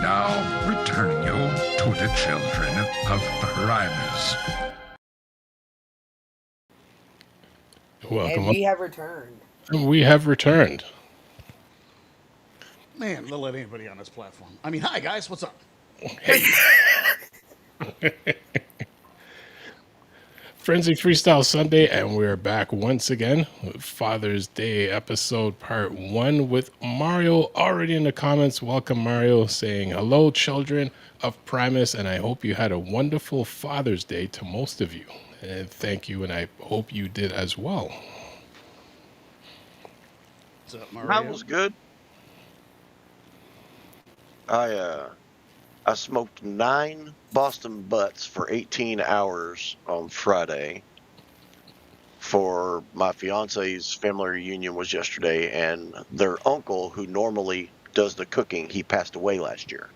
Now, returning you to the Children of Primus. Welcome. And we have returned. We have returned. Man, they'll let anybody on this platform. I mean, hi guys, what's up? Hey. Frenzy Freestyle Sunday, and we're back once again with Father's Day episode part 1 with Mario already in the comments. Welcome, Mario, saying hello, children of Primus, and I hope you had a wonderful Father's Day to most of you. And thank you, and I hope you did as well. What's up, Mario? Mine was good. I smoked 9 Boston butts for 18 hours on Friday. For my fiance's family reunion was yesterday, and their uncle, who normally does the cooking, he passed away last year.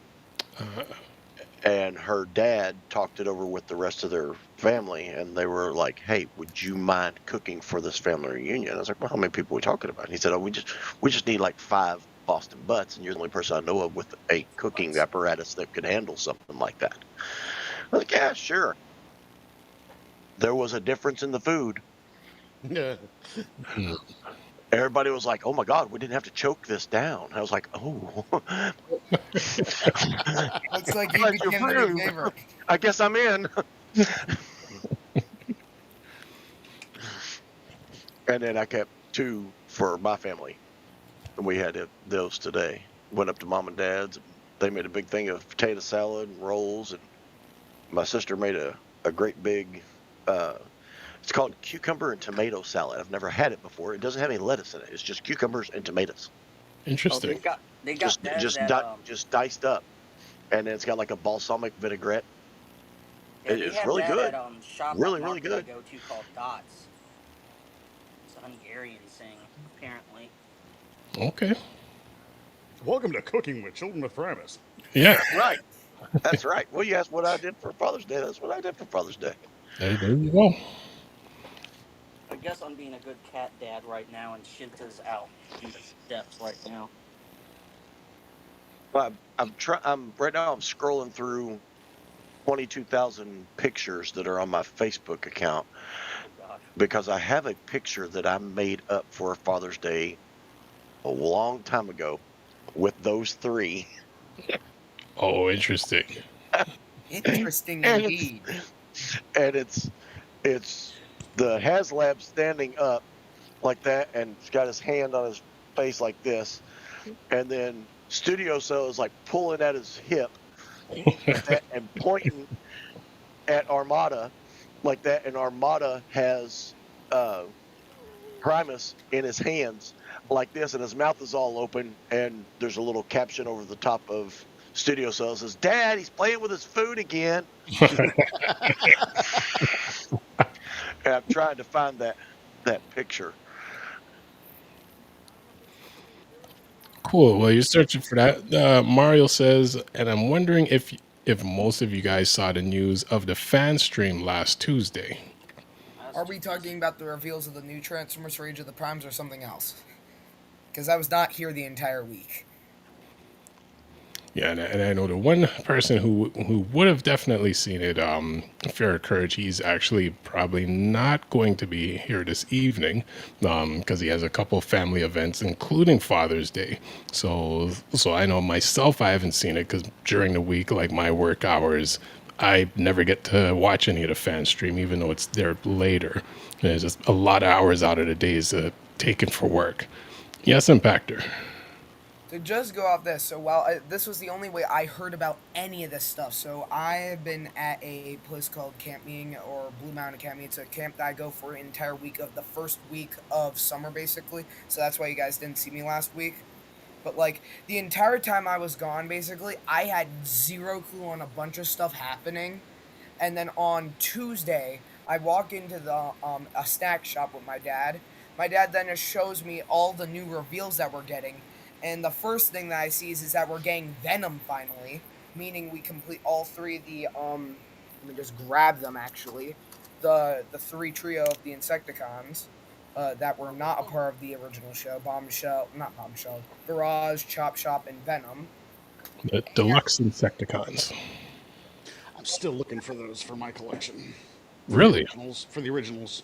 And her dad talked it over with the rest of their family, and they were like, "Hey, would you mind cooking for this family reunion?" I was like, "Well, how many people are we talking about?" And he said, "Oh, we just need like 5 Boston butts, and you're the only person I know of with a cooking apparatus that could handle something like that." I was like, "Yeah, sure." There was a difference in the food. Everybody was like, "Oh my God, we didn't have to choke this down." I was like, "Oh." Looks like you became the new favorite. I guess I'm in. And then I kept 2 for my family. And we had those today. Went up to mom and dad's. They made a big thing of potato salad and rolls. And my sister made a great big, it's called cucumber and tomato salad. I've never had it before. It doesn't have any lettuce in it. It's just cucumbers and tomatoes. Interesting. Oh, they got just diced up. And then it's got like a balsamic vinaigrette. It's really good. Really good. I go to called Dots. It's a Hungarian thing, apparently. Okay. Welcome to Cooking with Children of Primus. Yeah. Right. That's right. Well, you asked what I did for Father's Day. That's what I did for Father's Day. There you go. I guess I'm being a good cat dad right now, and Shinta's out in the depths right now. Well, right now. I'm scrolling through 22,000 pictures that are on my Facebook account because I have a picture that I made up for Father's Day a long time ago with those 3. Oh, interesting. Interesting indeed. And it's the HasLab standing up like that, and he's got his hand on his face like this, and then Studio Cell is like pulling at his hip like that and pointing at Armada like that, and Armada has Primus in his hands like this, and his mouth is all open, and there's a little caption over the top of Studio Cell that says, "Dad, he's playing with his food again." And I'm trying to find that picture. Cool. Well, you're searching for that. Mario says, and I'm wondering if most of you guys saw the news of the fan stream last Tuesday. Are we talking about the reveals of the new Transformers of the Primes or something else? Because I was not here the entire week. Yeah, and I know the one person who would have definitely seen it, Fair Courage, he's actually probably not going to be here this evening because he has a couple of family events, including Father's Day. So I know myself, I haven't seen it because during the week, like my work hours, I never get to watch any of the fan stream, even though it's there later. And it's just a lot of hours out of the days taken for work. Yes, Impactor. To just go off this, so while this was the only way I heard about any of this stuff, so I have been at a place called Camp Meeting, or Blue Mountain Camp Meeting. It's a camp that I go for an entire week of the first week of summer, basically. So that's why you guys didn't see me last week. But like the entire time I was gone, basically, I had zero clue on a bunch of stuff happening. And then on Tuesday, I walk into the a snack shop with my dad. My dad then just shows me all the new reveals that we're getting. And the first thing that I see is that we're getting Venom finally, meaning we complete all 3 of the, let me just grab them actually, the 3 trio of the Insecticons that were not a part of the original show, Garage, Chop Shop, and Venom. The deluxe Insecticons. I'm still looking for those for my collection. Really? For the originals.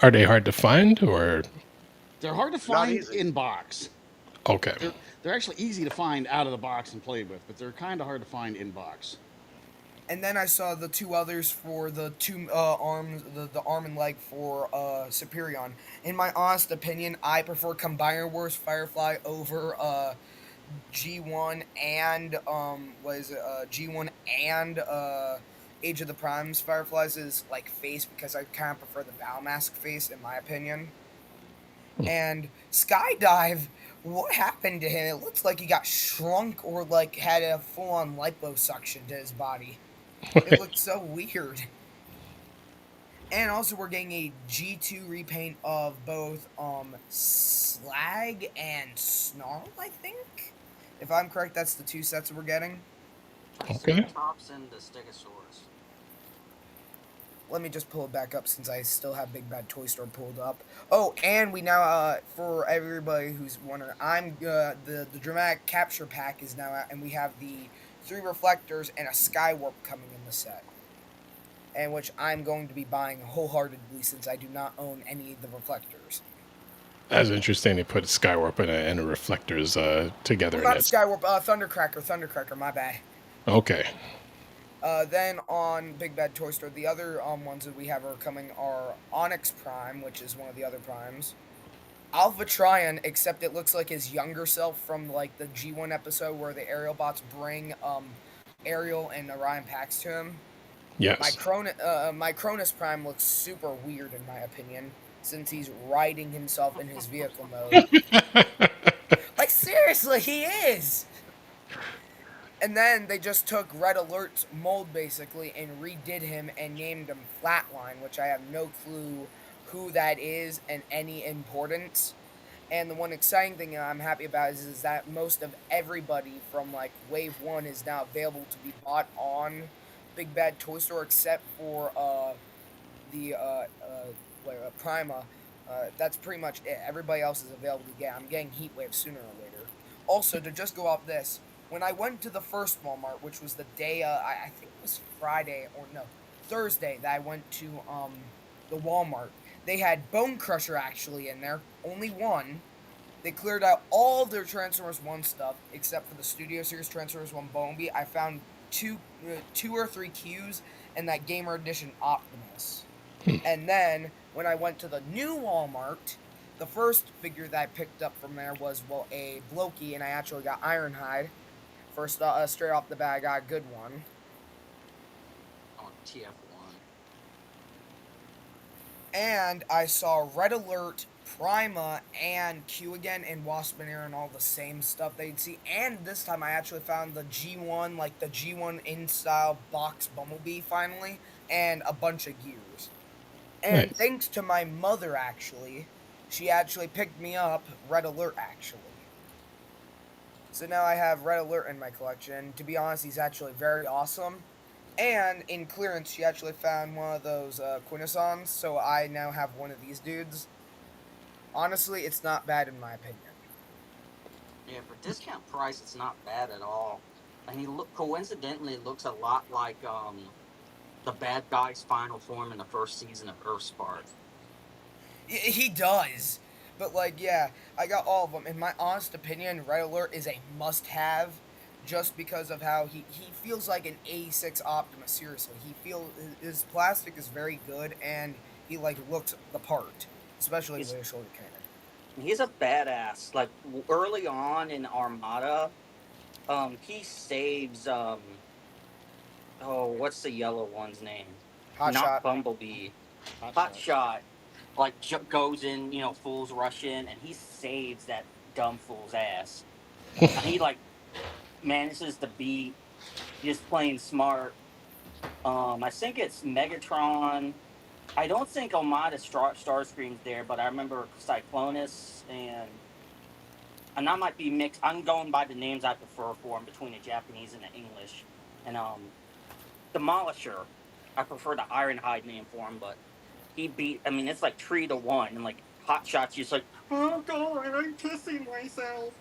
Are they hard to find, or? They're hard to Not find easy. in box. Okay. They're actually easy to find out of the box and play with, but they're kind of hard to find in box. And then I saw the two others for the two arms, the arm and leg for Superion. In my honest opinion, I prefer Combiner Wars Firefly over G1 and G1 and Age of the Primes Fireflies' like face, because I kind of prefer the Battlemask face in my opinion. And Skydive, what happened to him? It looks like he got shrunk or like had a full-on liposuction to his body. It looks so weird. And also we're getting a G2 repaint of both Slag and Snarl, I think. If I'm correct, that's the two sets that we're getting. Okay. Triceratops and the Stegosaurus. Let me just pull it back up since I still have Big Bad Toy Store pulled up. Oh, and we now, for everybody who's wondering, the Dramatic Capture Pack is now out, and we have the 3 reflectors and a Skywarp coming in the set. And which I'm going to be buying wholeheartedly since I do not own any of the reflectors. That's interesting. They put Skywarp and a reflectors together. Not Skywarp, Thundercracker, my bad. Okay. Then on Big Bad Toy Store, the other ones that we have are coming are Onyx Prime, which is one of the other primes. Alpha Trion, except it looks like his younger self from like the G1 episode where the aerial bots bring Ariel and Orion packs to him. Yes. My Cronus Prime looks super weird in my opinion, since he's riding himself in his vehicle mode. Like seriously, he is! And then they just took Red Alert's mold basically and redid him and named him Flatline, which I have no clue who that is and any importance. And the one exciting thing that I'm happy about is that most of everybody from like Wave 1 is now available to be bought on Big Bad Toy Store except for Prima. That's pretty much it. Everybody else is available to get. I'm getting Heatwave sooner or later. Also, to just go off this, when I went to the first Walmart, which was the day, I think it was Thursday that I went to the Walmart, they had Bone Crusher actually in there, only one. They cleared out all their Transformers 1 stuff, except for the Studio Series Transformers 1 Bumblebee. I found two or three Qs and that Gamer Edition Optimus. And then, when I went to the new Walmart, the first figure that I picked up from there was, a Blokey, and I actually got Ironhide. First, straight off the bat, I got a good one. On TF1. And I saw Red Alert, Prima, and Q again, and Wasp and Aaron, all the same stuff they'd see. And this time I actually found the G1, like the G1 in-style box Bumblebee finally, and a bunch of gears. And Nice. thanks to my mother, actually, she actually picked me up Red Alert, actually. So now I have Red Alert in my collection. To be honest, he's actually very awesome. And in clearance, she actually found one of those Quintessons, so I now have one of these dudes. Honestly, it's not bad in my opinion. Yeah, for discount price, it's not bad at all. And he coincidentally looks a lot like the bad guy's final form in the first season of Earthspark. He does. But, yeah, I got all of them. In my honest opinion, Red Alert is a must-have just because of how he feels like an 86 Optimus, seriously. His plastic is very good, and he, looks the part, especially with a shoulder cannon. He's a badass. Like, early on in Armada, he saves, what's the yellow one's name? Hot Not Shot. Bumblebee. Hot Shot. Like, goes in, fools rush in, and he saves that dumb fool's ass. And he, manages to beat, just playing smart. I think it's Megatron. I don't think Armada Starscream's there, but I remember Cyclonus and that might be mixed. I'm going by the names I prefer for him between the Japanese and the English. And Demolisher, I prefer the Ironhide name for him, but he beat. I mean, it's like 3-1, and Hot Shot's just like, oh god, I'm pissing myself.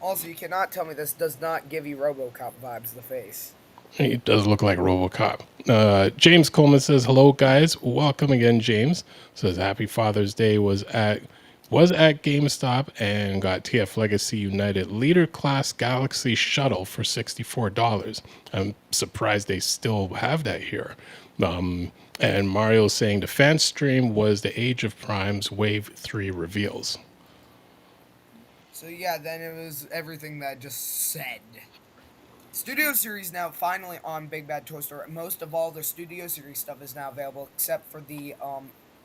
Also, you cannot tell me this does not give you RoboCop vibes. The face. He does look like RoboCop. James Coleman says, "Hello, guys. Welcome again." James says, "Happy Father's Day. Was at GameStop and got TF Legacy United Leader Class Galaxy Shuttle for $64. I'm surprised they still have that here." And Mario's saying the fan stream was the Age of Prime's Wave 3 reveals. So yeah, then it was everything that I just said. Studio Series now finally on Big Bad Toy Store. Most of all their Studio Series stuff is now available, except for the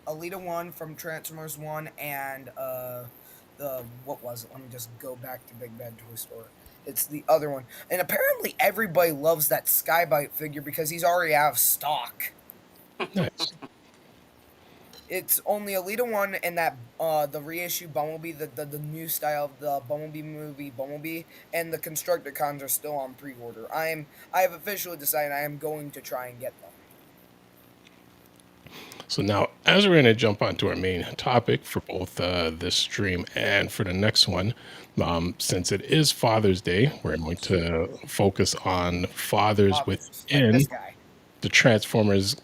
Alita 1 from Transformers 1 and what was it? Let me just go back to Big Bad Toy Store. It's the other one. And apparently everybody loves that Skybite figure because he's already out of stock. Nice. It's only Alita 1 and that the reissue Bumblebee, the new style of the Bumblebee movie Bumblebee, and the Constructicons are still on pre-order. I have officially decided I am going to try and get them. So now, as we're going to jump onto our main topic for both this stream and for the next one, since it is Father's Day, we're going to focus on fathers Like within this guy. the Transformers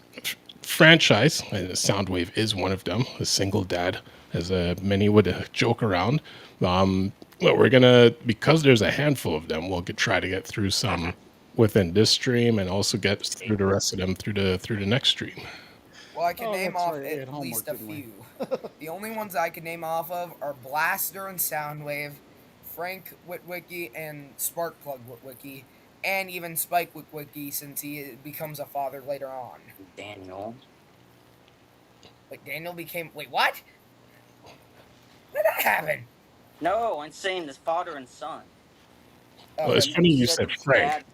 franchise. And Soundwave is one of them, a single dad, as many would joke around. But we're going to, because there's a handful of them, we'll try to get through some within this stream and also get through the rest of them through the next stream. Well, I can name that's off right. We had at homework, least a didn't we? few. The only ones I can name off of are Blaster and Soundwave, Frank Witwicky and Sparkplug Witwicky, and even Spike Witwicky since he becomes a father later on. Daniel. Wait, Daniel became... Wait, what? When did that happen? No, I'm saying this father and son. Well, it's Okay. funny you Said said his Frank.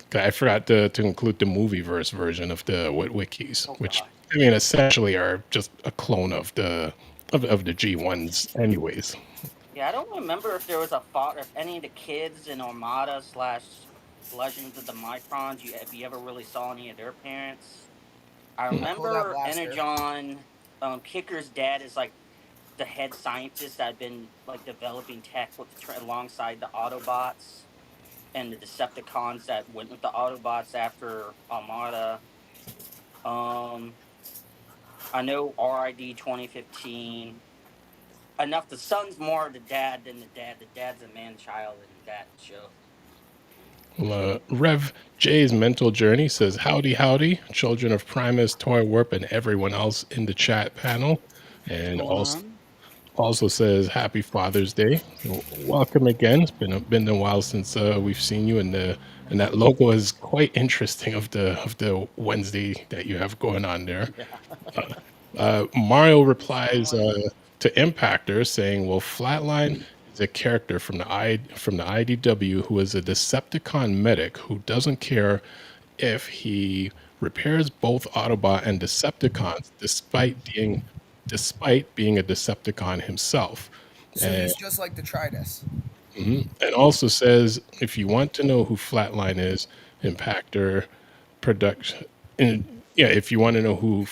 dad- I forgot to include the movie verse version of the Witwikis, Oh, which God. I mean essentially are just a clone of the G1s, anyways. Yeah, I don't remember if there was a father, if any of the kids in Armada / Legends of the Microns, if you ever really saw any of their parents. I Pulled out remember Blaster. Energon, Kicker's dad is like the head scientist that had been like developing tech alongside the Autobots and the Decepticons that went with the Autobots after Armada. I know RID 2015. Enough. The son's more the dad than the dad. The dad's a man-child in that show. Well, Rev J's mental journey says, "Howdy, howdy, Children of Primus, Toy Warp, and everyone else in the chat panel," and Going on? also says, "Happy Father's Day. Welcome again. It's been a while since we've seen you, and that logo is quite interesting of the Wednesday that you have going on there." Mario replies to Impactor saying, "Well, Flatline is a character from the IDW who is a Decepticon medic who doesn't care if he repairs both Autobot and Decepticons, despite being a Decepticon himself." So And he's just like Detritus. and also says, "If you want to know who Flatline is, Impactor production." And yeah, if you want to know who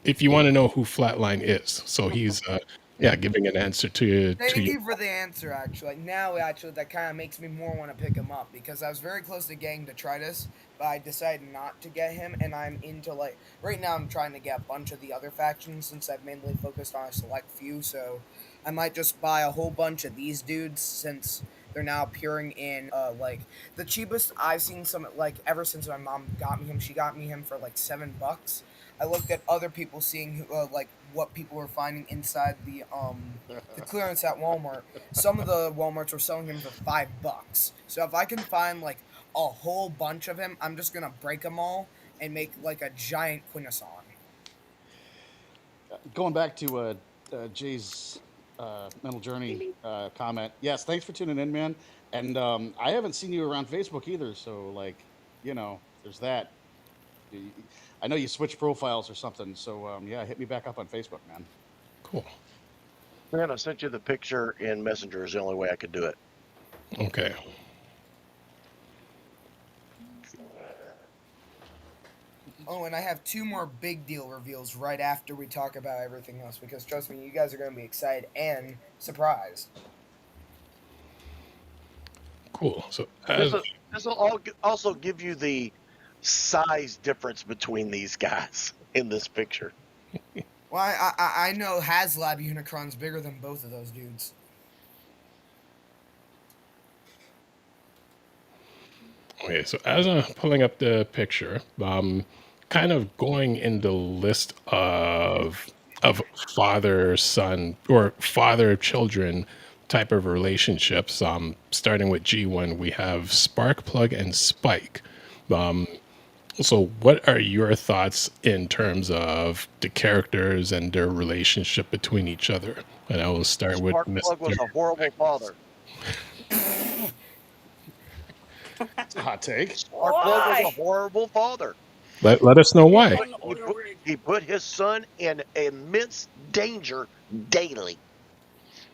if you want to know who Flatline is, so he's giving an answer to you. Thank you for the answer, actually. Like, now, actually, that kind of makes me more want to pick him up because I was very close to getting Detritus, but I decided not to get him, and I'm into, like, right now I'm trying to get a bunch of the other factions since I've mainly focused on a select few, so I might just buy a whole bunch of these dudes since they're now appearing in, like, the cheapest I've seen some, like, ever since my mom got me him, she got me him for, like, $7. I looked at other people seeing, like, what people were finding inside the clearance at Walmart. Some of the Walmarts were selling him for $5. So if I can find like a whole bunch of him, I'm just gonna break them all and make like a giant Quintesson. Going back to Jay's mental journey comment. Yes, thanks for tuning in, man. And I haven't seen you around Facebook either, so like, there's that. I know you switched profiles or something, so yeah, hit me back up on Facebook, man. Cool. Man, I sent you the picture in Messenger. Is the only way I could do it. Okay. Oh, and I have 2 more big deal reveals right after we talk about everything else because trust me, you guys are gonna be excited and surprised. Cool. So This will also give you the size difference between these guys in this picture. Well, I know HasLab Unicron's bigger than both of those dudes. okay, so as I'm pulling up the picture, kind of going in the list of father son or father children type of relationships. Starting with G1, we have Sparkplug and Spike. So, what are your thoughts in terms of the characters and their relationship between each other? And I will start with Sparkplug was Mr. a horrible father. It's a hot take. Sparkplug was a horrible father. Let us know why. He put his son in immense danger daily,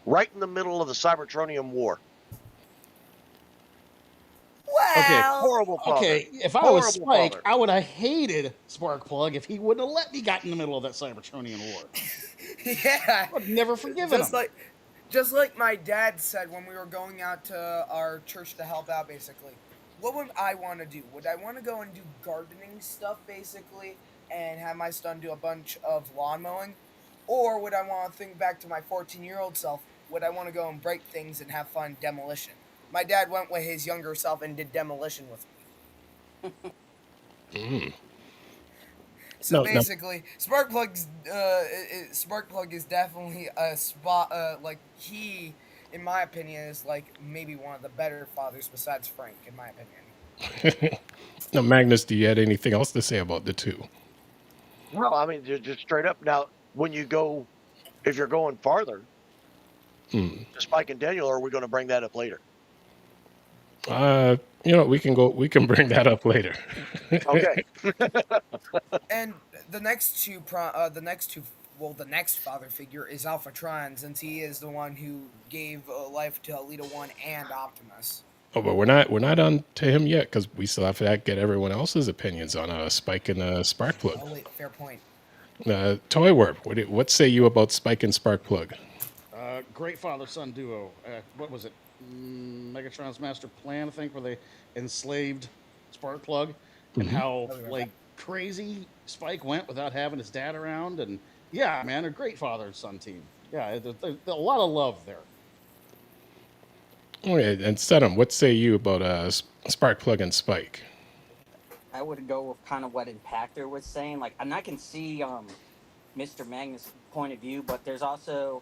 right in the middle of the Cybertronium War. Okay. Well, Horrible father. Okay, if I was Horrible Spike, father. I would have hated Sparkplug if he wouldn't have let me get in the middle of that Cybertronian war. yeah. I would never forgiven him. Just like my dad said when we were going out to our church to help out, basically. What would I want to do? Would I want to go and do gardening stuff, basically, and have my son do a bunch of lawn mowing? Or would I want to think back to my 14-year-old self? Would I want to go and break things and have fun demolition? My dad went with his younger self and did demolition with me. So basically, Sparkplug is definitely a spot. Like he, in my opinion, is like maybe one of the better fathers besides Frank, in my opinion. Now, Magnus, do you have anything else to say about the two? No, I mean just straight up. Now, when you go, if you're going farther, to Spike and Daniel, or are we going to bring that up later? We can bring that up later. Okay. And the next next father figure is Alphatron, since he is the one who gave life to Alita 1 and Optimus. Oh, but we're not on to him yet because we still have to get everyone else's opinions on Spike and Sparkplug. Oh wait, fair point. Toy Warp, what say you about Spike and Sparkplug? Great father-son duo. What was it? Megatron's Master Plan, I think, where they enslaved Sparkplug, and how like crazy Spike went without having his dad around. And yeah, man, a great father-son team. Yeah, there's a lot of love there. Okay, and Sedum, what say you about Sparkplug and Spike? I would go with kind of what Impactor was saying. Like, and I can see Mr. Magnus' point of view, but there's also,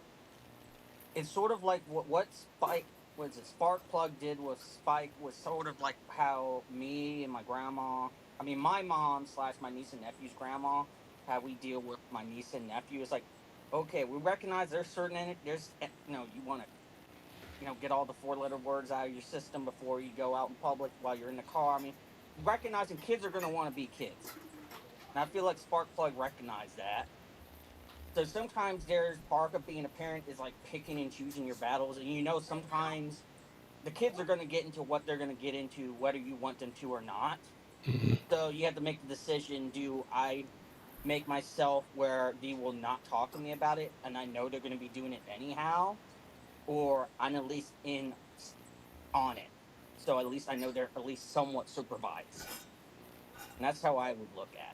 it's sort of like what Spike was it Sparkplug did with Spike was sort of like how me and my grandma, I mean my mom / my niece and nephew's grandma, how we deal with my niece and nephew. It's like, okay, we recognize there's you want to get all the 4-letter words out of your system before you go out in public while you're in the car. I mean, recognizing kids are going to want to be kids, and I feel like Sparkplug recognized that. So sometimes there's part of being a parent is like picking and choosing your battles, and sometimes the kids are going to get into what they're going to get into, whether you want them to or not. So you have to make the decision: do I make myself where they will not talk to me about it, and I know they're going to be doing it anyhow, or I'm at least in on it, so at least I know they're at least somewhat supervised, and that's how I would look at it.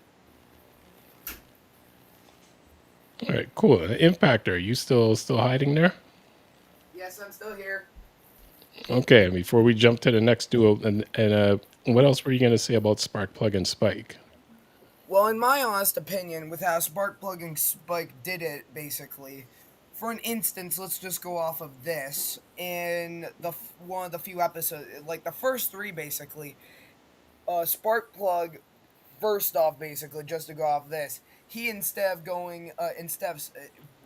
All right, cool. Impactor, are you still hiding there? Yes, I'm still here. Okay, before we jump to the next duo, and what else were you going to say about Sparkplug and Spike? Well, in my honest opinion, with how Sparkplug and Spike did it, basically, for an instance, let's just go off of this. In one of the few episodes, like the first 3, basically, Sparkplug, first off, basically, just to go off this, he instead of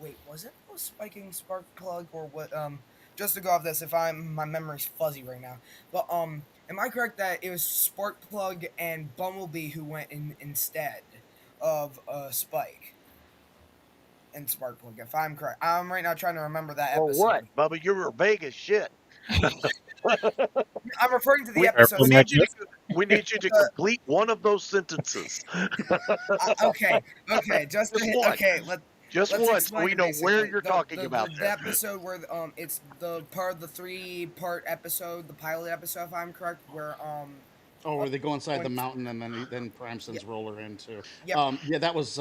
wait, was it Spiking Sparkplug or what? Just to go off this, my memory's fuzzy right now, but am I correct that it was Sparkplug and Bumblebee who went in instead of Spike and Sparkplug? If I'm correct, I'm right now trying to remember that episode. Well, what, Bubba? You were vague as shit. I'm referring to the episode. We need you to complete one of those sentences. Okay. Just to hit, okay. Just Let's once, so we explain know where basically. you're talking about The there. episode where it's the part of the 3-part episode, the pilot episode, if I'm correct, where Oh, where they go inside the when- mountain and then Prime sends Roller in too. Yep. Yeah, that was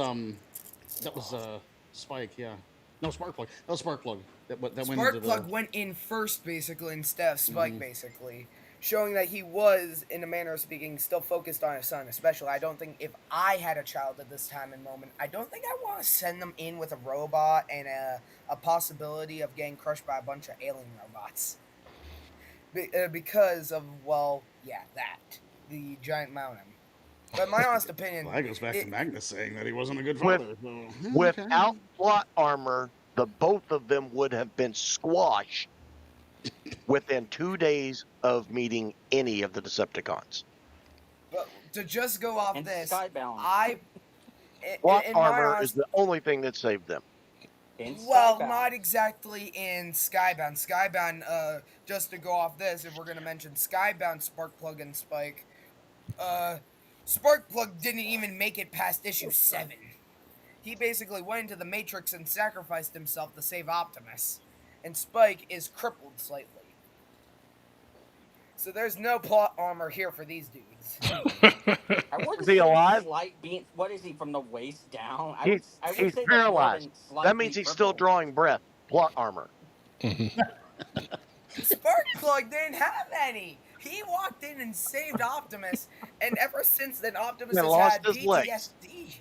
Spike. Yeah, no, Sparkplug. That was Sparkplug. That went into Sparkplug the. went in first, basically, instead of Spike, Mhm. basically, showing that he was, in a manner of speaking, still focused on his son. Especially, I don't think if I had a child at this time and moment, I don't think I want to send them in with a robot and a possibility of getting crushed by a bunch of alien robots. Because of, well, yeah, the giant mountain. But my honest opinion, Well, that goes back to Magnus saying that he wasn't a good With- father. so, yeah, Without okay. plot armor, the both of them would have been squashed within 2 days of meeting any of the Decepticons. but to just go off And this, Skybound. Plot in my armor honest, is the only thing that saved them. In well, Skybound. not exactly in Skybound. Skybound, just to go off this, if we're gonna mention Skybound, Sparkplug, and Spike, Sparkplug didn't even make it past issue 7. He basically went into the Matrix and sacrificed himself to save Optimus, and Spike is crippled slightly. So there's no plot armor here for these dudes. I wouldn't Is he say alive? Slight being, what is he, from the waist down? He's I would say that's more paralyzed. than slightly That means he's still crippled. drawing breath. Plot armor. Sparkplug didn't have any. He walked in and saved Optimus, and ever since then, Optimus And has lost had his legs. PTSD.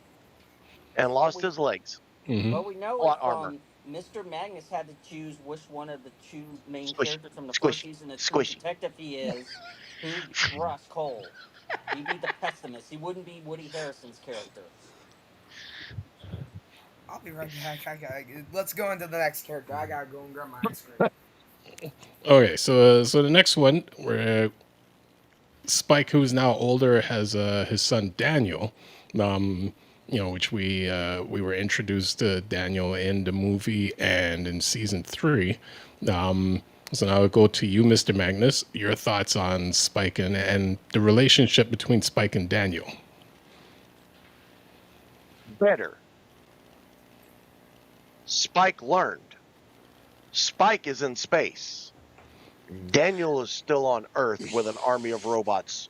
And lost his legs. Mhm. Well, we know Plot if armor. Mr. Magnus had to choose which one of the two main Squish, characters from the squish, first season of True squish. Detective he is, who'd trust Cole? He'd be the pessimist. He wouldn't be Woody Harrelson's character. I'll be right back. Let's go into the next character. I gotta go and grab my ice cream. Okay, so the next one, where Spike, who's now older, has his son Daniel, which we were introduced to Daniel in the movie and in season 3. So now I'll go to you, Mr. Magnus. Your thoughts on Spike and the relationship between Spike and Daniel. Better. Spike learned. Spike is in space. Daniel is still on Earth with an army of robots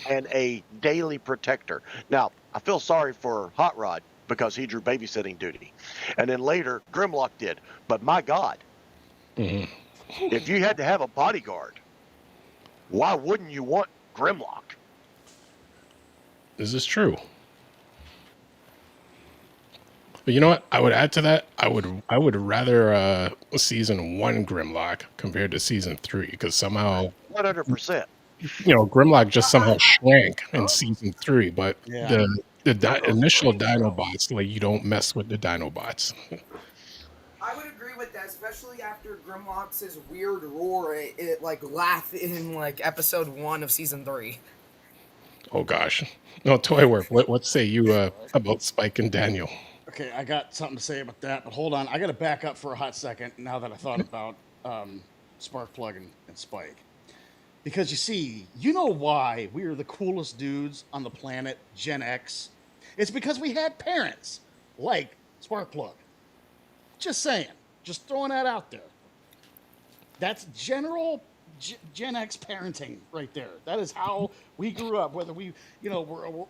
and a daily protector. Now, I feel sorry for Hot Rod because he drew babysitting duty. And then later, Grimlock did. But my God, if you had to have a bodyguard, why wouldn't you want Grimlock? This is true. But you know what? I would add to that. I would rather season 1 Grimlock compared to season 3, because somehow 100%. Grimlock just somehow shrank in season 3. But Yeah. the initial Dinobots, like, you don't mess with the Dinobots. I would agree with that, especially after Grimlock's weird roar, it like laughed in like episode 1 of season 3. Oh gosh, no, Toy Work. What say you about Spike and Daniel? Okay, I got something to say about that, but hold on. I got to back up for a hot second now that I thought about Sparkplug and Spike. Because you see, you know why we are the coolest dudes on the planet, Gen X? It's because we had parents like Sparkplug. Just saying. Just throwing that out there. That's general Gen X parenting right there. That is how we grew up. Whether we, we're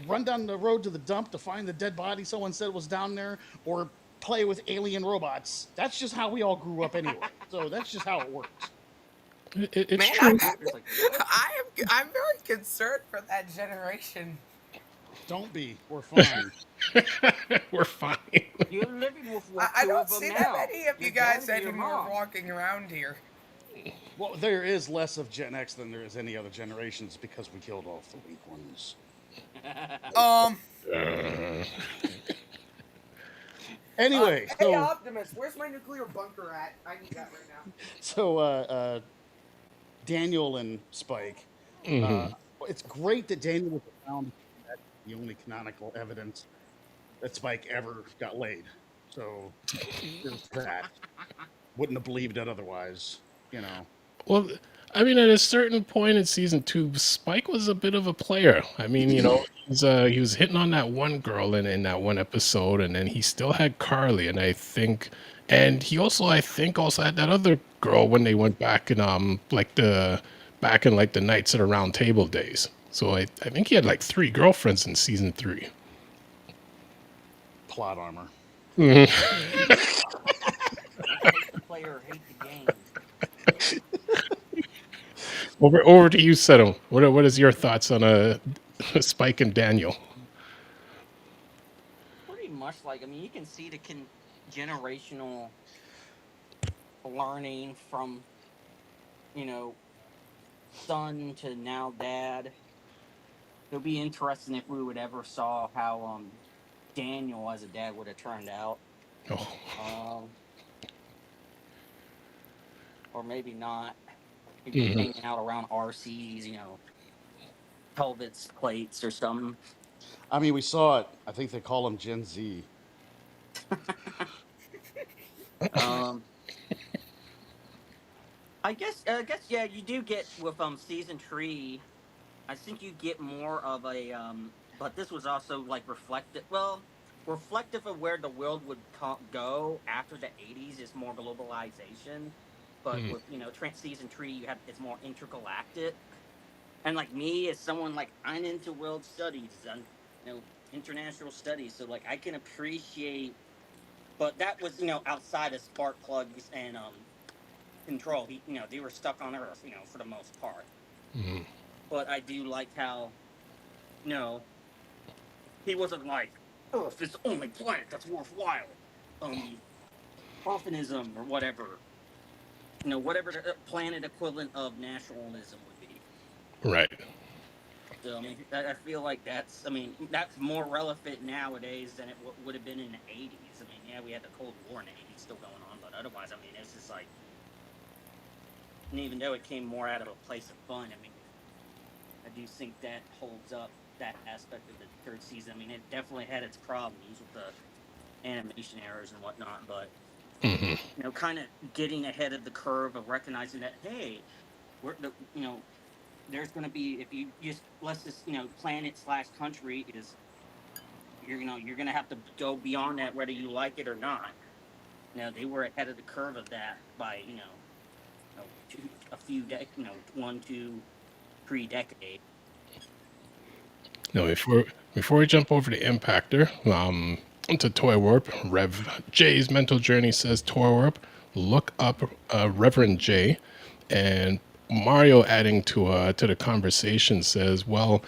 run down the road to the dump to find the dead body someone said was down there, or play with alien robots. That's just how we all grew up anyway. So that's just how it works. It's Man, true. I'm very concerned for that generation. Don't be. We're fine. We're fine. You're living with I two don't of them see now. that many of you Your guys dad and your anymore mom. walking around here. Well, there is less of Gen X than there is any other generations because we killed off the weak ones. Anyway, Hey so Optimus, where's my nuclear bunker at? I need that right now. so Daniel and Spike. It's great that Daniel was found. That's the only canonical evidence that Spike ever got laid. So there's that. Wouldn't have believed it otherwise, Well, I mean, at a certain point in season 2, Spike was a bit of a player. I mean, he was hitting on that one girl in that one episode, and then he still had Carly, and he also, I think, also had that other girl when they went back in the Knights at the Round Table days. So I think he had like 3 girlfriends in season 3. Plot armor. Hate the player, hate the game. Over to you, Seto. What is your thoughts on Spike and Daniel? Pretty much like, I mean, you can see the generational learning from, son to now dad. It'll be interesting if we would ever saw how Daniel as a dad would have turned out. Oh. Or maybe not. Maybe hanging out around RCs, pelvets plates or something. I mean, we saw it. I think they call him Gen Z. I guess, yeah, you do get with season 3. I think you get more of a but this was also like reflective of where the world would go after the 80s is more globalization. But with season 3, it's more intergalactic. And like me, as someone like I'm into world studies and international studies, so like I can appreciate. But that was outside of spark plugs and control. They were stuck on Earth, for the most part. But I do like how, he wasn't like, Earth is the only planet that's worthwhile. Orphanism or whatever. Whatever the planet equivalent of nationalism would be. Right. So, I mean, I feel like that's more relevant nowadays than it would have been in the 80s. I mean, yeah, we had the Cold War in the 80s still going on, but otherwise, I mean, it's just like, and even though it came more out of a place of fun, I mean, I do think that holds up that aspect of the 3rd season. I mean, it definitely had its problems with the animation errors and whatnot, but kind of getting ahead of the curve of recognizing that, hey, there's going to be, if you just let's this planet/country is, you're going to have to go beyond that whether you like it or not. They were ahead of the curve of that by a few 1, 2, 3 decades. No, before we jump over to Impactor, to Toy Warp, Rev J's mental journey says, Toy Warp, look up Reverend J, and Mario adding to the conversation says, well,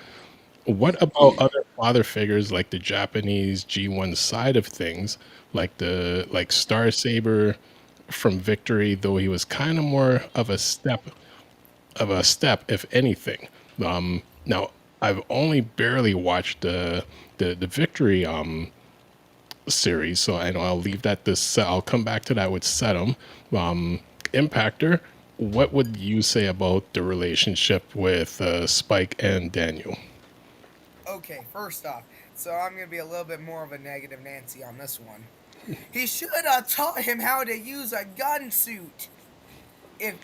what about other father figures like the Japanese G1 side of things, like Star Saber from Victory, though he was kind of more of a step, if anything. Now I've only barely watched the Victory series, so I know I'll leave that I'll come back to that with Sedum. Impactor, what would you say about the relationship with Spike and Daniel? Okay, first off, so I'm gonna be a little bit more of a negative Nancy on this one. He should have taught him how to use a gun suit. If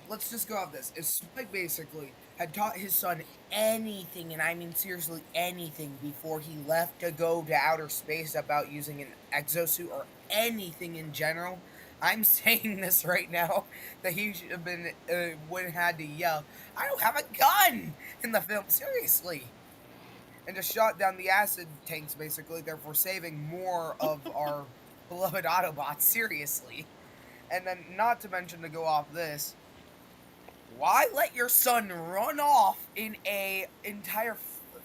let's just go off this. If Spike basically had taught his son anything, and I mean seriously anything, before he left to go to outer space about using an exosuit or anything in general, I'm saying this right now, that he should have been would have had to yell, "I don't have a gun!" in the film, seriously. And just shot down the acid tanks, basically, therefore saving more of our beloved Autobots, seriously. And then, not to mention, to go off this, why let your son run off in a entire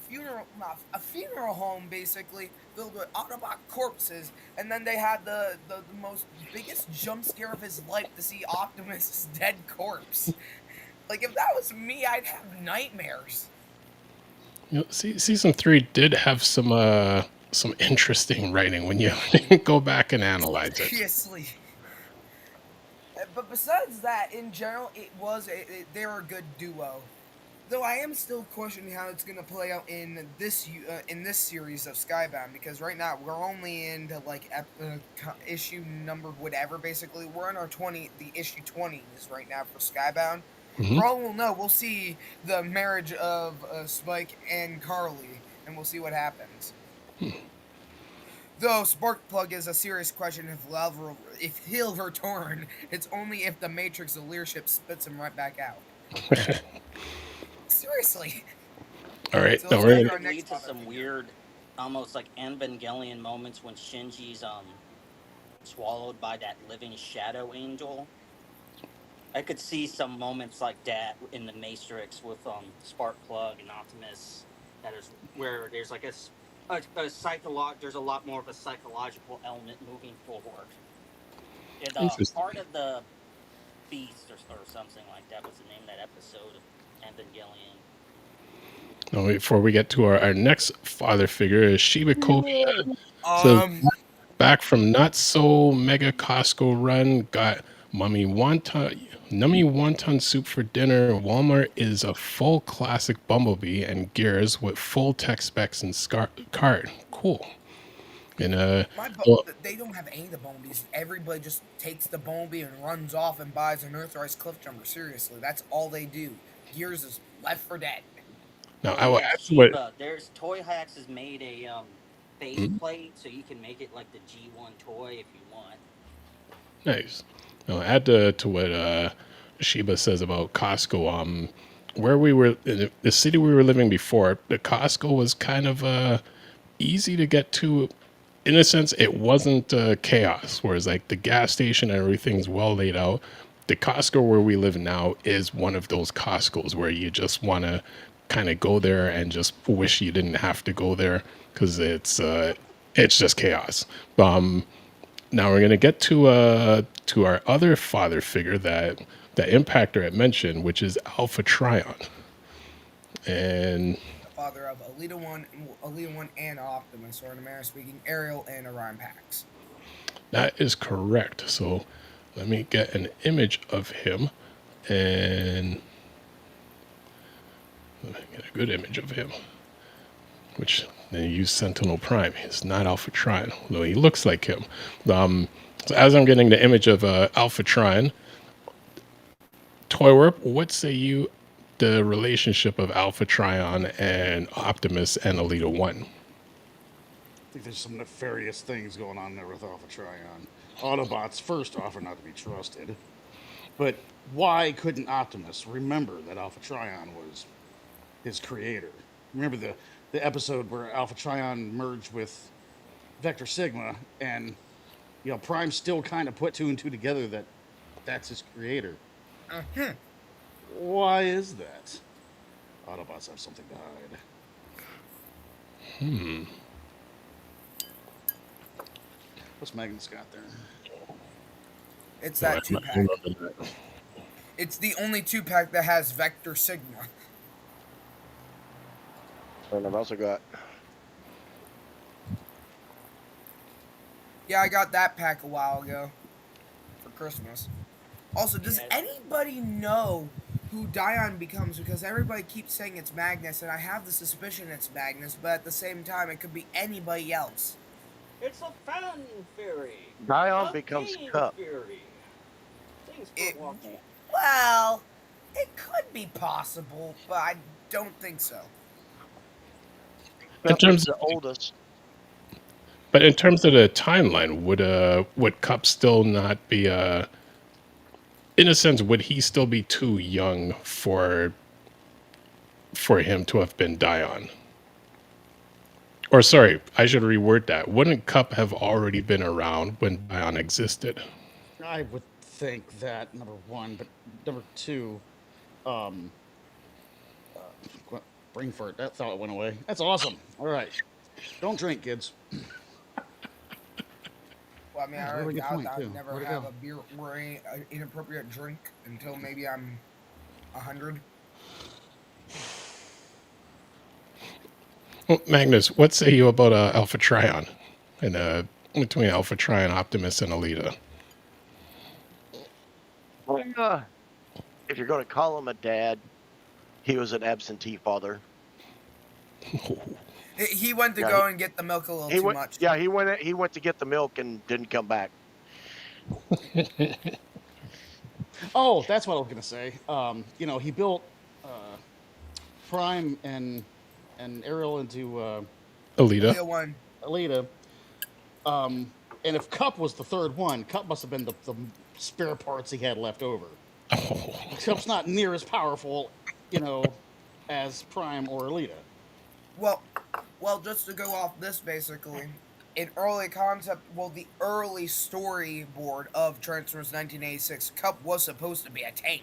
funeral home, basically, filled with Autobot corpses, and then they had the most biggest jump scare of his life to see Optimus's dead corpse. Like, if that was me, I'd have nightmares. Season 3 did have some interesting writing when you go back and analyze it. Seriously. But besides that, in general, they were a good duo. Though I am still questioning how it's going to play out in this series of Skybound, because right now we're only into like issue number whatever. Basically, we're in the issue 20s right now for Skybound. Mhm. For all we'll know, we'll see the marriage of Spike and Carly, and we'll see what happens. Though Sparkplug is a serious question if he'll return. It's only if the Matrix of leadership spits him right back out. Seriously. All right. So Now let's we're go That to gonna. our could next lead to father some figure. weird, almost like Evangelion moments when Shinji's swallowed by that living shadow angel. I could see some moments like that in the Matrix with Sparkplug and Optimus. That is where there's like there's a lot more of a psychological element moving forward. The Interesting. Heart of the Beast or something like that was the name of that episode of Evangelion. Now, before we get to our next father figure, is Shiba Kobe. So Um, back from not so mega Costco run, got Nummy wonton soup for dinner. Walmart is a full classic Bumblebee and Gears with full tech specs and card. Cool. And well, they don't have any of the Bumblebees. Everybody just takes the Bumblebee and runs off and buys an Earthrise Cliffjumper. Seriously, that's all they do. Gears is left for dead. now Oh I will yeah, ask what. Shiba. There's Toy Hacks has made a base plate, so you can make it like the G1 toy if you want. Nice. Now add to what Shiba says about Costco. Where we were in the city we were living before, the Costco was kind of easy to get to. In a sense, it wasn't chaos. Whereas like the gas station and everything's well laid out. The Costco where we live now is one of those Costco's where you just want to kind of go there and just wish you didn't have to go there because it's just chaos. Now we're gonna get to our other father figure that Impactor had mentioned, which is Alpha Trion, and The father of Alita 1 and Optimus, or in a manner of speaking, Ariel and Orion Pax. that is correct. So let me get an image of him, and let me get a good image of him. Which they use Sentinel Prime. He's not Alpha Trion, though he looks like him. So as I'm getting the image of Alpha Trion, Toywarp, what say you the relationship of Alpha Trion and Optimus and Alita 1? I think there's some nefarious things going on there with Alpha Trion. Autobots, first off, are not to be trusted. But why couldn't Optimus remember that Alpha Trion was his creator? Remember the episode where Alpha Trion merged with Vector Sigma, and Prime still kind of put two and two together that that's his creator. Why is that? Autobots have something to hide. What's Magnus got there? It's that I 2-pack. remember that. It's the only 2-pack that has Vector Sigma. And I've also got Yeah, I got that pack a while ago for Christmas. Also, does Yeah. anybody know who Dion becomes? Because everybody keeps saying it's Magnus, and I have the suspicion it's Magnus, but at the same time, it could be anybody else. It's a fan theory. Dion A becomes game Cup. theory. Thanks for It, watching. well, it could be possible, but I don't think so. In Cup terms is the oldest. But in terms of the timeline, would Cup still not be in a sense, would he still be too young for him to have been Dion? Or sorry, I should reword that. Wouldn't Cup have already been around when Dion existed? I would think that, number one, but number two, brain fart. That thought went away. That's awesome. All right. Don't drink, kids. Well, I mean, That's a I really good point, I'd too. never Where'd it have go? a beer or any inappropriate drink until maybe I'm 100. Well, Magnus, what say you about Alpha Trion and between Alpha Trion, Optimus, and Alita? If you're going to call him a dad, he was an absentee father. He went to Yeah, go and get the milk a little He too went. much. Yeah, he went to get the milk and didn't come back. Oh, that's what I was gonna say. He built Prime and Ariel into Alita. Leo one. Alita. And if Cup was the third one, Cup must have been the spare parts he had left over. Oh, Cup's not near as powerful, you know, as Prime or Alita. Well, just to go off this basically, in early concept, the early storyboard of Transformers 1986, Cup was supposed to be a tank.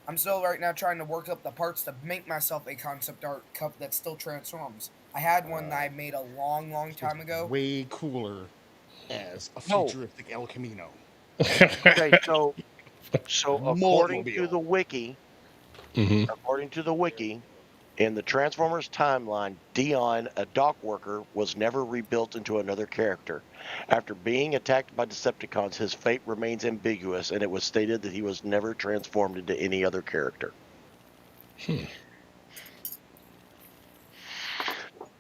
I'm still right now trying to work up the parts to make myself a concept art Cup that still transforms. I had one that I made a long time ago. Way cooler as a No. futuristic El Camino. Okay, so according to Multimobile. the wiki, hmm in the Transformers timeline, Dion, a dock worker, was never rebuilt into another character. After being attacked by Decepticons, his fate remains ambiguous, and it was stated that he was never transformed into any other character.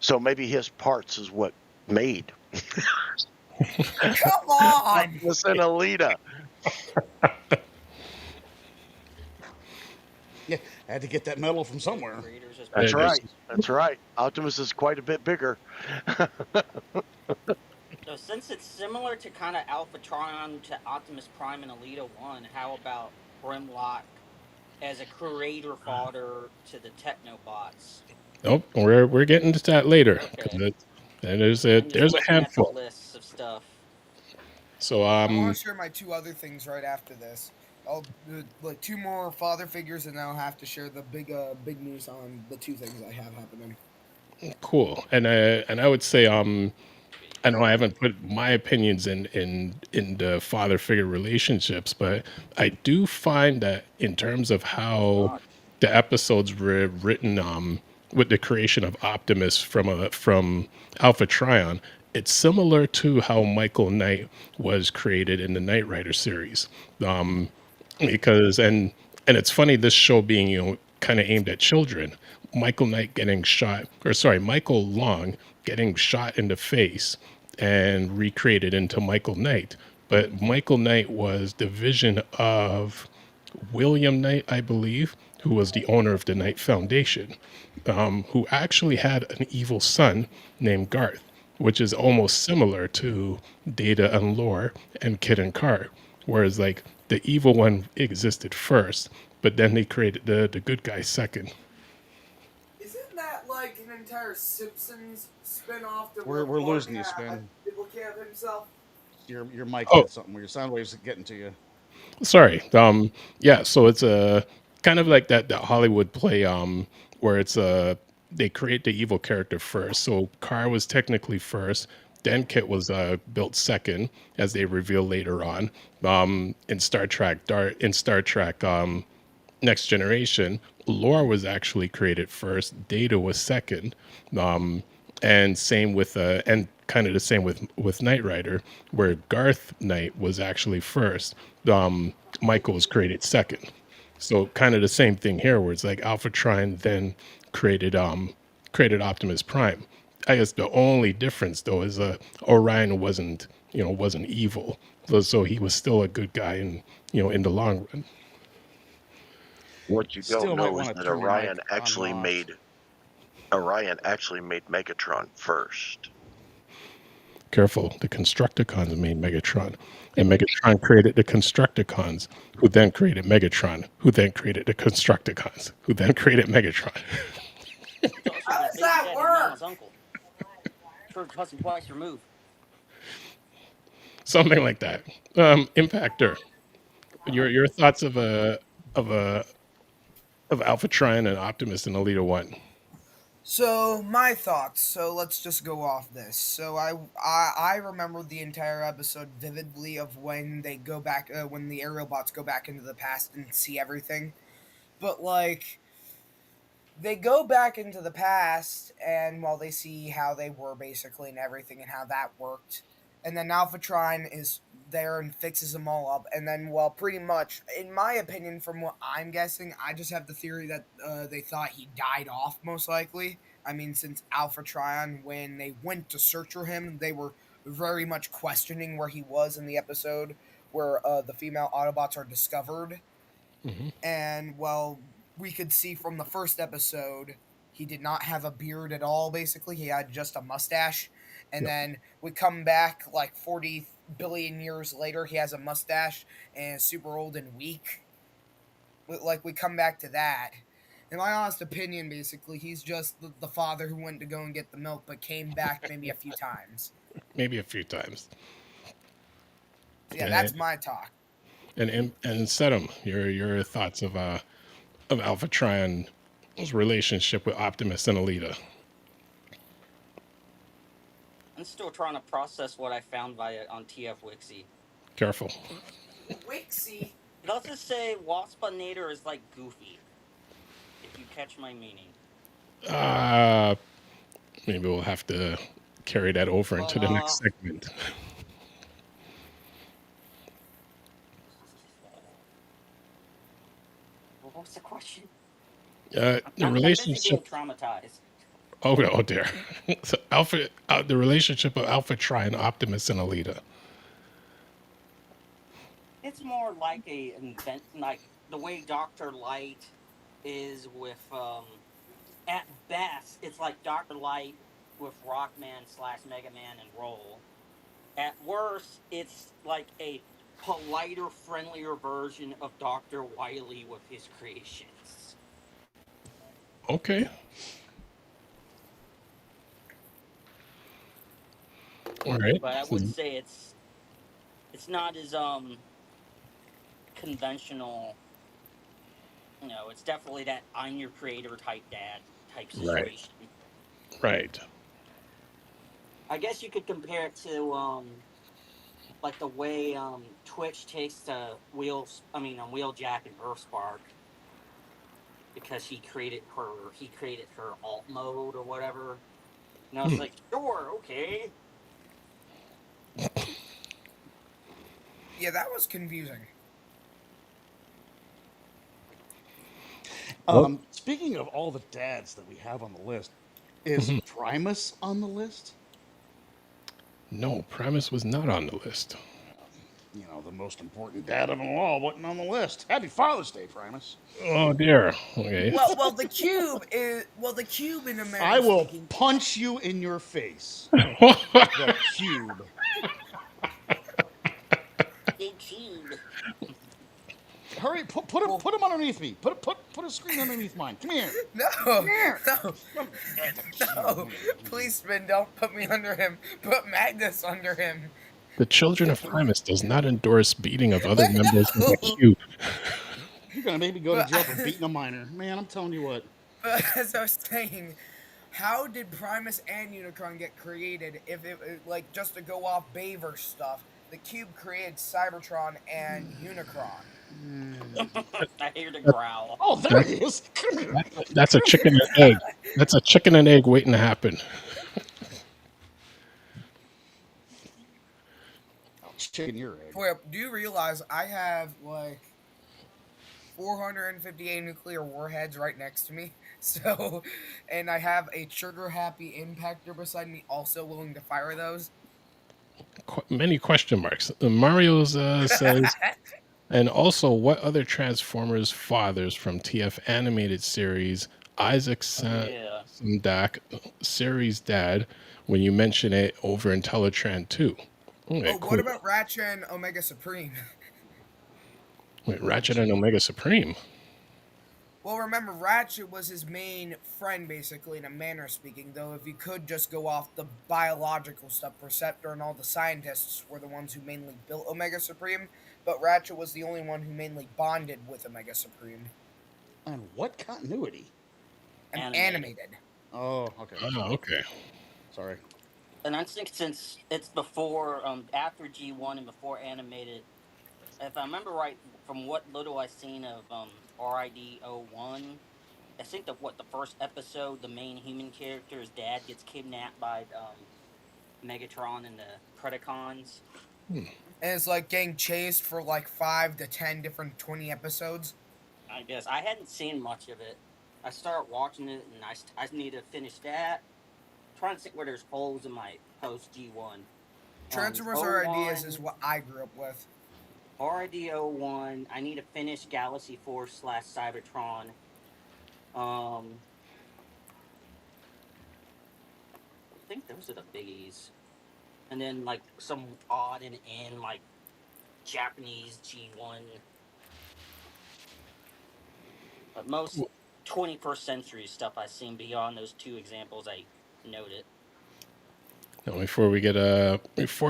So maybe his parts is what made Come on! Magnus and Alita. Yeah, I had to get that metal from somewhere. Creators just That's It right. is. That's right. Optimus is quite a bit bigger. So since it's similar to kind of Alphatron to Optimus Prime and Alita 1, how about Grimlock as a creator fodder to the Technobots? Nope, we're getting to that later. 'Cause Okay. there's I'm just a looking at the handful. lists of stuff. So I want to share my two other things right after this. I'll do like two more father figures, and then I'll have to share the big news on the two things I have happening. cool. And I would say I know I haven't put my opinions in the father figure relationships, but I do find that in terms of how the episodes were written, with the creation of Optimus from Alpha Trion, it's similar to how Michael Knight was created in the Knight Rider series, because and it's funny this show being kind of aimed at children. Michael Long getting shot in the face and recreated into Michael Knight. But Michael Knight was the vision of William Knight, I believe, who was the owner of the Knight Foundation, who actually had an evil son named Garth, which is almost similar to Data and Lore and Kid and Car, whereas like the evil one existed first, but then they created the good guy second. Isn't that like an entire Simpsons spin-off that We're losing you, Spin. duplicate of himself? Your mic Oh, did something where your sound waves are getting to you. sorry. Yeah, so it's a kind of like that Hollywood play where it's they create the evil character first. So Car was technically first, then Kit was built second, as they reveal later on. In Star Trek Next Generation, Lore was actually created first, Data was second. And same with and kind of the same with Knight Rider, where Garth Knight was actually first. Michael was created second. So kind of the same thing here, where it's like Alpha Trine then created Optimus Prime. I guess the only difference though is Orion wasn't evil, so he was still a good guy in the long run. What you Still don't might know is want to that turn your mic Orion actually made Megatron first. Careful, the Constructicons made Megatron, and Megatron created the Constructicons, who then created Megatron, who then created the Constructicons, who then created Megatron. How does that work? Uncle. For cousin twice removed. Something like that. Impactor, your thoughts of a of Alpha Trion and Optimus and Alita One. So my thoughts. So let's just go off this. So I remember the entire episode vividly of when they go back when the aerial bots go back into the past and see everything. But like they go back into the past and while they see how they were basically and everything and how that worked. And then Alphatron is there and fixes them all up. And then, well, pretty much, in my opinion, from what I'm guessing, I just have the theory that they thought he died off, most likely. I mean, since Alphatron, when they went to search for him, they were very much questioning where he was in the episode where the female Autobots are discovered. Hmm. And well, we could see from the first episode he did not have a beard at all. Basically, he had just a mustache. And Yep. then we come back like 40 billion years later, he has a mustache and is super old and weak. Like we come back to that. In my honest opinion, basically, he's just the father who went to go and get the milk, but came back maybe a few times. Maybe a few times. So yeah, And that's my talk. and Sedum, your thoughts of Alpha Trion's relationship with Optimus and Alita. I'm still trying to process what I found on TF Wixie. Careful. Wixie. It also say Waspinator is like Goofy. If you catch my meaning. Maybe we'll have to carry that over into the next segment. What was the question? The I'm busy being relationship. traumatized. Oh dear. So the relationship of Alpha Trion, Optimus, and Alita. It's more like like the way Dr. Light is with at best it's like Dr. Light with Rockman / Mega Man and Roll. At worst, it's like a politer, friendlier version of Dr. Wily with his creations. Okay. All right. But I would say it's not as conventional. You know, it's definitely that I'm your creator type dad type situation. Right. I guess you could compare it to like the way Twitch takes to Wheeljack and Earthspark, because he created her alt mode or whatever. And I was like, sure, okay. Yeah, that was confusing. Speaking of all the dads that we have on the list, is Primus on the list? No, Primus was not on the list. You know, the most important dad of them all wasn't on the list. Happy Father's Day, Primus. Oh dear. Okay. Well, the cube in a manner I of will speaking. punch you in your face. The cube. Big cube. Hurry, put him underneath me. Put a screen underneath mine. Come here. No, Here. no, policeman, don't put me under him. Put Magnus under him. The Children of Primus does not endorse beating of other members of the cube. You're gonna make me go to jail for beating a minor, man. I'm telling you what. But as I was saying, how did Primus and Unicron get created? If it like just to go off Baver stuff, the cube created Cybertron and Unicron. I hear the growl. Oh, there it is. That's a chicken and egg. That's a chicken and egg waiting to happen. Chicken your egg. Wait, do you realize I have like 458 nuclear warheads right next to me? So, and I have a trigger-happy impactor beside me, also willing to fire those. Many question marks. Mario says, and also, what other Transformers fathers from TF animated series, Isaac Sandak, series dad, when you mention it over in Teletran 2? Okay, cool. What about Ratchet and Omega Supreme? Wait, Ratchet and Omega Supreme? Well, remember, Ratchet was his main friend, basically, in a manner of speaking, though if you could just go off the biological stuff, Perceptor and all the scientists were the ones who mainly built Omega Supreme, but Ratchet was the only one who mainly bonded with Omega Supreme. And what continuity? And animated. Oh, okay. Oh, okay. Sorry. And I think since it's before, after G1 and before animated, if I remember right, from what little I've seen of RID 01, I think the first episode, the main human character's dad gets kidnapped by Megatron and the Predacons. And it's like getting chased for like 5 to 10 different 20 episodes. I guess I hadn't seen much of it. I started watching it, and I need to finish that. I'm trying to think where there's holes in my post G1. Transformers Are Ideas is what I grew up with. RDO1. I need to finish Galaxy Force/Cybertron. I think those are the biggies. And then like some odd and end like Japanese G1. But most 21st century stuff I've seen beyond those two examples I noted. Now, before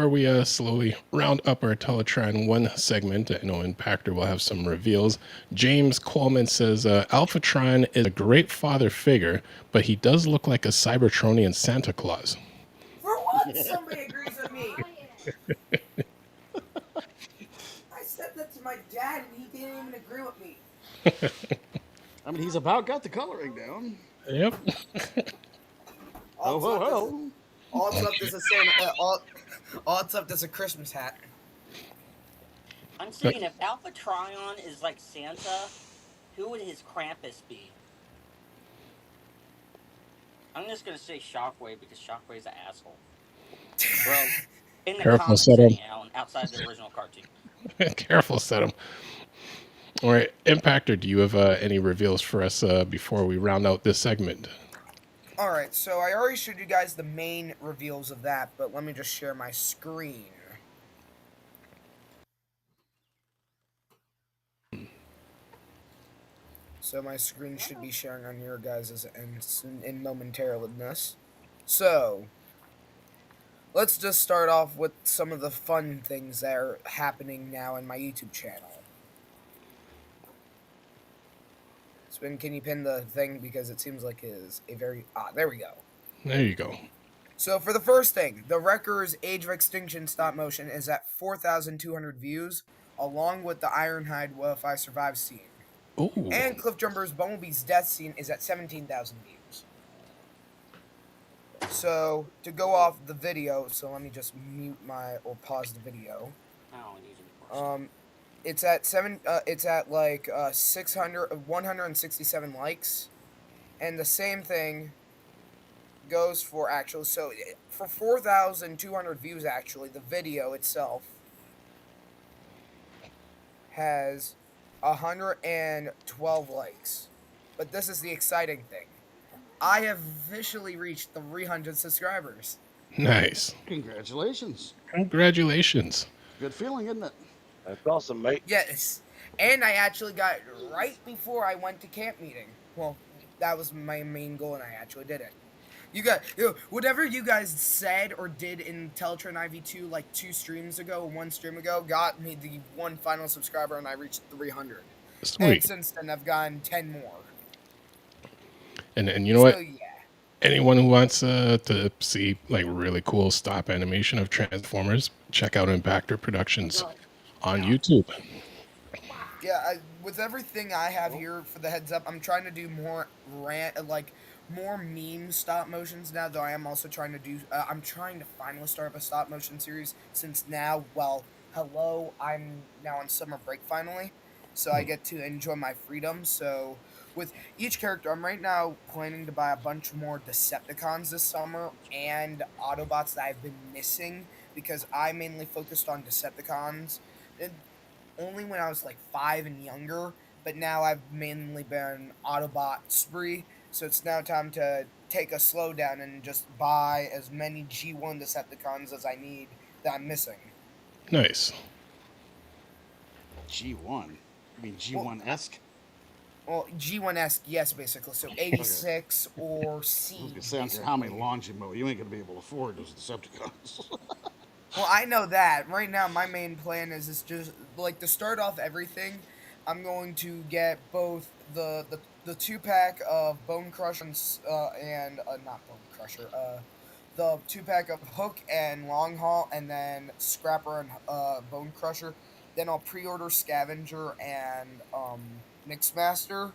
we slowly round up our Teletran 1 segment, I know Impactor will have some reveals. James Coleman says, Alphatron is a great father figure, but he does look like a Cybertronian Santa Claus. For what? Somebody agrees with me. I said that to my dad, and he didn't even agree with me. I mean, he's about got the coloring down. Yep. All it's left is a Santa. All it's left is a Christmas hat. I'm saying if Alpha Trion is like Santa, who would his Krampus be? I'm just gonna say Shockwave because Shockwave's an asshole. Well, in the Careful, comics Settle. anyhow, outside the original cartoon. Careful, Settle. All right, Impactor, do you have any reveals for us before we round out this segment? Alright, so I already showed you guys the main reveals of that, but let me just share my screen. So my screen should be sharing on your guys' in momentariness. So, let's just start off with some of the fun things that are happening now in my YouTube channel. Spin, can you pin the thing? Because it seems like it is a very... there we go. There you go. So for the first thing, the Wrecker's Age of Extinction stop motion is at 4,200 views, along with the Ironhide What If I Survive scene. Ooh. And Cliffjumper's Bumblebee's death scene is at 17,000 views. So, to go off the video, so let me just mute my, or pause the video. It's at 167 likes. And the same thing goes for actual, so for 4,200 views actually, the video itself has 112 likes. But this is the exciting thing. I have officially reached 300 subscribers. Nice. Congratulations. Congratulations. Good feeling, isn't it? That's awesome, mate. Yes. And I actually got it right before I went to camp meeting. Well, that was my main goal, and I actually did it. Whatever you guys said or did in Teletran IV2 like 1 stream ago, got me the one final subscriber, and I reached 300. Sweet. And since then, I've gotten 10 more. And you know what? Yeah. Anyone who wants to see like really cool stop animation of Transformers, check out Impactor Productions on YouTube. Yeah, with everything I have here for the heads up, I'm trying to do more more meme stop motions now, though I am also trying to do, I'm trying to finally start up a stop motion series since now, I'm now on summer break finally, so I get to enjoy my freedom. So with each character, I'm right now planning to buy a bunch more Decepticons this summer and Autobots that I've been missing because I mainly focused on Decepticons only when I was like 5 and younger, but now I've mainly been Autobot spree. So it's now time to take a slowdown and just buy as many G1 Decepticons as I need that I'm missing. Nice. G1? You mean G1-esque? Well, G1-esque, yes, basically. So 86 or C. I was gonna say, I don't care how many lawns you mow, you ain't gonna be able to afford those Decepticons. Well, I know that. Right now, my main plan is just, like, to start off everything, I'm going to get both the 2-pack of Bone Crusher and not Bone Crusher, the 2-pack of Hook and Long Haul, and then Scrapper and Bone Crusher. Then I'll pre-order Scavenger and Mixmaster,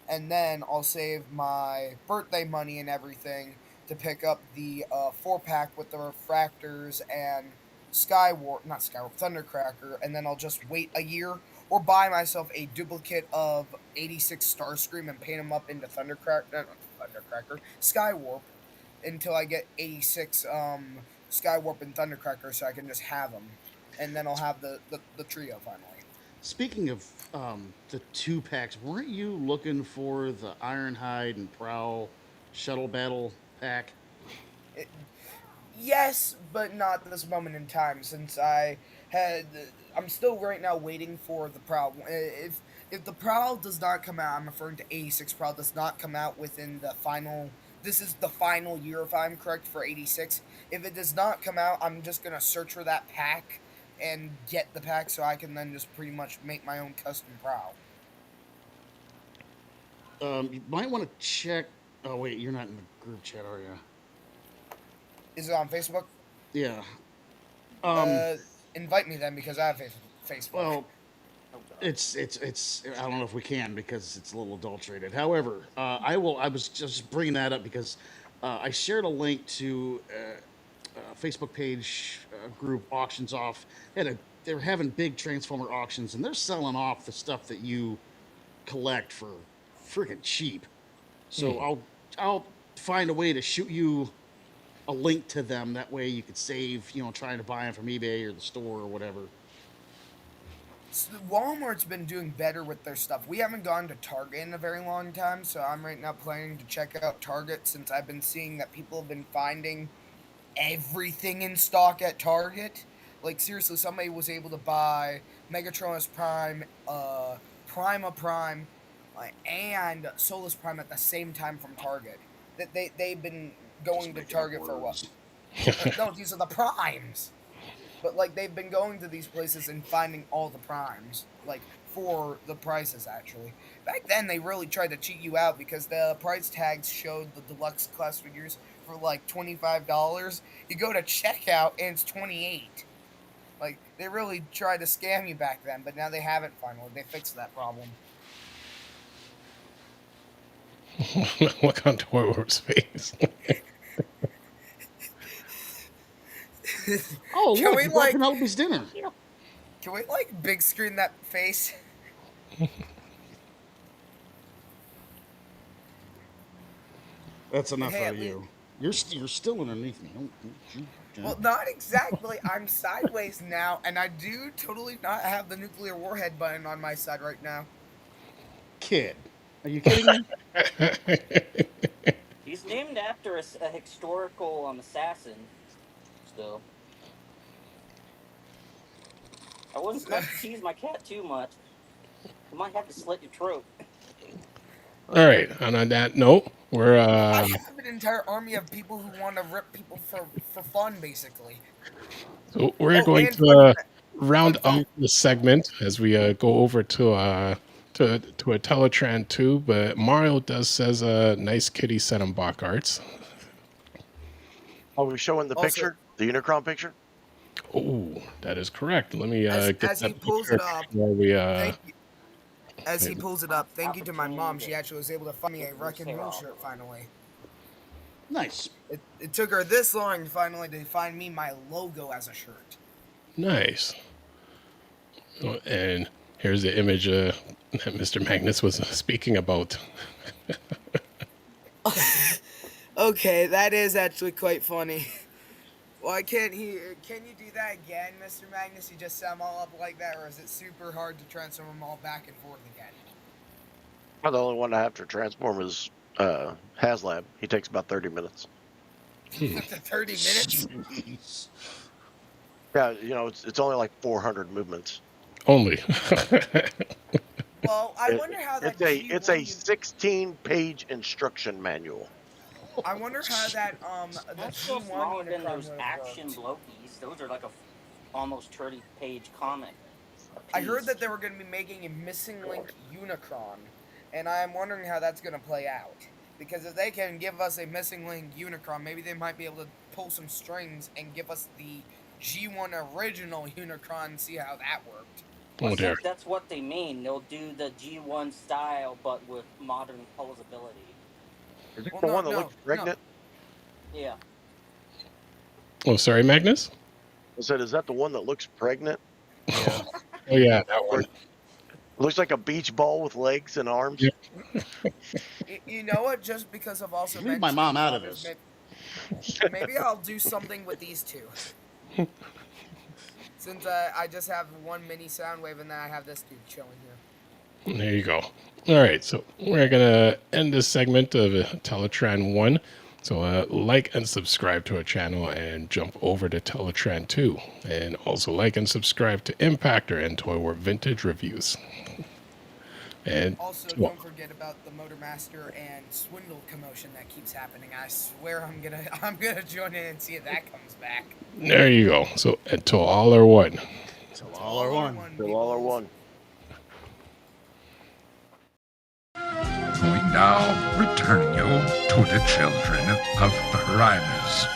and then I'll save my birthday money and everything to pick up the 4-pack with the Refractors and Thundercracker, and then I'll just wait a year or buy myself a duplicate of 86 Starscream and paint them up into Skywarp until I get 86 Skywarp and Thundercracker so I can just have them. And then I'll have the trio finally. Speaking of the 2-packs, weren't you looking for the Ironhide and Prowl Shuttle Battle pack? Yes, but not at this moment in time, since I'm still right now waiting for the Prowl. If the Prowl does not come out, I'm referring to 86 Prowl does not come out within the final. This is the final year, if I'm correct, for 86. If it does not come out, I'm just gonna search for that pack and get the pack, so I can then just pretty much make my own custom Prowl. You might want to check. Oh wait, you're not in the group chat, are you? Is it on Facebook? Yeah. Invite me then, because I have Facebook. Well, it's. I don't know if we can because it's a little adulterated. However, I will. I was just bringing that up because I shared a link to a Facebook page group auctions off. They're having big Transformer auctions, and they're selling off the stuff that you collect for freaking cheap. So I'll find a way to shoot you a link to them. That way you could save, trying to buy them from eBay or the store or whatever. Walmart's been doing better with their stuff. We haven't gone to Target in a very long time, so I'm right now planning to check out Target, since I've been seeing that people have been finding everything in stock at Target. Like, seriously, somebody was able to buy Megatronus Prime, Prima Prime, and Solus Prime at the same time from Target. They've been going to Target for what? No, these are the Primes. But, they've been going to these places and finding all the Primes, for the prices, actually. Back then, they really tried to cheat you out, because the price tags showed the deluxe class figures for, $25. You go to checkout, and it's $28. They really tried to scam you back then, but now they haven't finally. They fixed that problem. Look on Toyworth's face. Oh, Can look, we, you brought Penelope's dinner. Can we, big screen that face? That's enough Hey, out of you. You're still underneath me. Well, not exactly. I'm sideways now, and I do totally not have the nuclear warhead button on my side right now. Kid, are you kidding me? He's named after a historical assassin. Still, I wouldn't expect to tease my cat too much. I might have to slit your throat. All right. And on that note, we're I have an entire army of people who want to rip people for fun, basically. so we're going and to round fun out the segment as we go over to a Teletran 2. But Mario says a nice kitty set on Bach arts. Are we showing the Also- picture? The Unicron picture? Oh, that is correct. Let me As get he that pulls picture it up, while we As he pulls it up, thank you to my mom. She actually was able to find me a Wreck and Roll shirt finally. Nice. It took her this long finally to find me my logo as a shirt. Nice. Oh, and here's the image that Mr. Magnus was speaking about. Okay, that is actually quite funny. Why can't he? Can you do that again, Mr. Magnus? You just set them all up like that, or is it super hard to transform them all back and forth again? Well, the only one I have to transform is HasLab. He takes about 30 minutes. 30 minutes? Jeez. Yeah, it's only 400 movements. Only. Well, I wonder how that. It's a 16-page instruction manual. I wonder how that the That's still G1 smaller than Unicron those would have action worked. Blokis. Those are like a almost 30-page comic. I heard that they were going to be making a missing link Unicron, and I'm wondering how that's going to play out. Because if they can give us a missing link Unicron, maybe they might be able to pull some strings and give us the G1 original Unicron and see how that worked. Oh, dear. That's what they mean. They'll do the G1 style, but with modern posability. Is it Well, the no, one that no, looks pregnant? Yeah. Oh, sorry, Magnus? I said, is that the one that looks pregnant? Yeah. Oh, yeah, that one. Looks like a beach ball with legs and arms. Yeah. You know what? Just because of also Leave my mom out of this. Maybe I'll do something with these two. Since I just have one mini sound wave and then I have this dude chilling here. There you go. All right, so we're gonna end this segment of Teletran 1. So like and subscribe to our channel and jump over to Teletran 2. And also like and subscribe to Impactor and Toy War Vintage Reviews. And also, don't forget about the Motormaster and Swindle commotion that keeps happening. I swear I'm gonna join in and see if that comes back. There you go. So until all are one. Until all are one. Until all are one. We now return you to the Children of Primus.